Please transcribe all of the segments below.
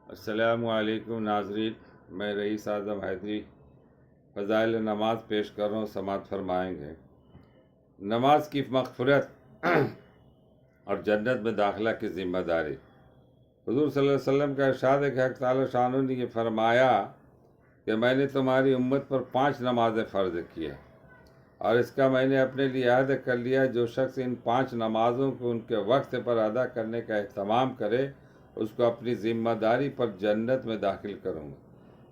السلام علیکم ناظرین، میں رئیس اعظم حیدری فضائل نماز پیش کر رہا ہوں، سماعت فرمائیں گے۔ نماز کی مغفرت اور جنت میں داخلہ کی ذمہ داری۔ حضور صلی اللہ علیہ وسلم کا ارشاد ہے کہ حق تعالی شانہ نے یہ فرمایا کہ میں نے تمہاری امت پر 5 نمازیں فرض کی ہیں، اور اس کا میں نے اپنے لیے عہد کر لیا، جو شخص ان 5 نمازوں کو ان کے وقت پر ادا کرنے کا اہتمام کرے اس کو اپنی ذمہ داری پر جنت میں داخل کروں گا،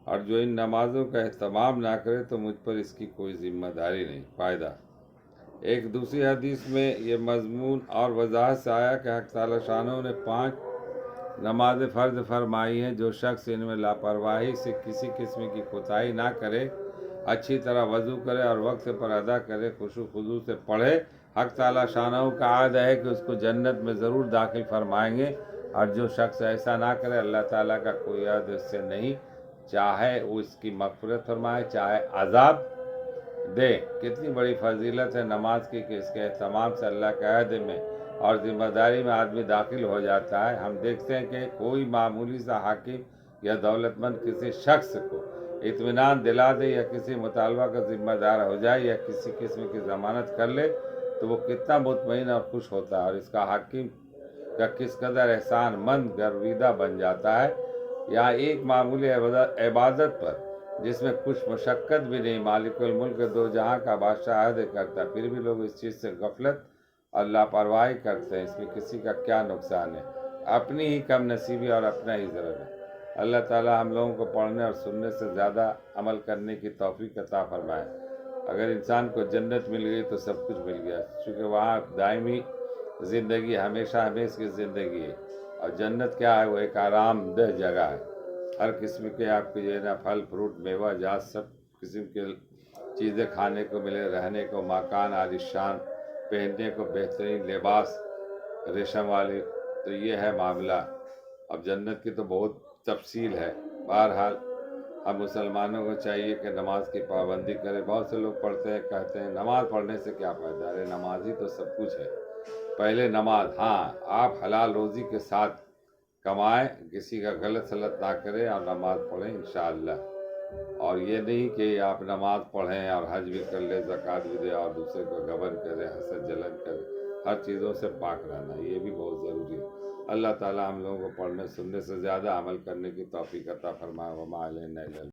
اور جو ان نمازوں کا اہتمام نہ کرے تو مجھ پر اس کی کوئی ذمہ داری نہیں۔ فائدہ: ایک دوسری حدیث میں یہ مضمون اور وضاحت سے آیا کہ حق تعالی شانہ نے 5 نمازیں فرض فرمائی ہیں، جو شخص ان میں لاپرواہی سے کسی قسم کی کوتاہی نہ کرے، اچھی طرح وضو کرے اور وقت پر ادا کرے، خشوع و خضوع سے پڑھے، حق تعالی شانہ کا عہد ہے کہ اس کو جنت میں ضرور داخل فرمائیں گے، اور جو شخص ایسا نہ کرے اللہ تعالیٰ کا کوئی عہد اس سے نہیں، چاہے وہ اس کی مغفرت فرمائے چاہے عذاب دے۔ کتنی بڑی فضیلت ہے نماز کی کہ اس کے اہتمام سے اللہ کے عہد میں اور ذمہ داری میں آدمی داخل ہو جاتا ہے۔ ہم دیکھتے ہیں کہ کوئی معمولی سا حاکم یا دولت مند کسی شخص کو اطمینان دلا دے یا کسی مطالبہ کا ذمہ دار ہو جائے یا کسی قسم کی ضمانت کر لے تو وہ کتنا مطمئن اور خوش ہوتا ہے، اور اس کا حاکم کا کس قدر احسان مند گرویدہ بن جاتا ہے۔ یہاں ایک معمولی عبادت پر جس میں کچھ مشقت بھی نہیں، مالک الملک دو جہاں کا بادشاہ عہد کرتا ہے، پھر بھی لوگ اس چیز سے غفلت اور لاپرواہی کرتے ہیں۔ اس میں کسی کا کیا نقصان ہے؟ اپنی ہی کم نصیبی اور اپنا ہی ضرر ہے۔ اللہ تعالیٰ ہم لوگوں کو پڑھنے اور سننے سے زیادہ عمل کرنے کی توفیق عطا فرمائے۔ اگر انسان کو جنت مل گئی تو سب کچھ مل گیا، چونکہ وہاں دائمی زندگی، ہمیشہ ہمیشہ کی زندگی ہے، اور جنت کیا ہے؟ وہ ایک آرام دہ جگہ ہے۔ ہر قسم کے آپ کو یہ نا پھل فروٹ میوہ جات سب قسم کے چیزیں کھانے کو ملے، رہنے کو مکان عالیشان، پہننے کو بہترین لباس ریشم والی، تو یہ ہے معاملہ۔ اب جنت کی تو بہت تفصیل ہے۔ بہرحال ہم مسلمانوں کو چاہیے کہ نماز کی پابندی کرے۔ بہت سے لوگ پڑھتے ہیں، کہتے ہیں نماز پڑھنے سے کیا فائدہ؟ ارے نماز ہی تو سب کچھ ہے۔ پہلے نماز، ہاں آپ حلال روزی کے ساتھ کمائیں، کسی کا غلط سلط نہ کریں اور نماز پڑھیں انشاءاللہ۔ اور یہ نہیں کہ آپ نماز پڑھیں اور حج بھی کر لیں، زکوٰۃ بھی دیں اور دوسرے کو گبن کریں، حسد جلن کریں۔ ہر چیزوں سے پاک رہنا یہ بھی بہت ضروری ہے۔ اللہ تعالیٰ ہم لوگوں کو پڑھنے سننے سے زیادہ عمل کرنے کی توفیق عطا فرمائے۔ وما علینا الا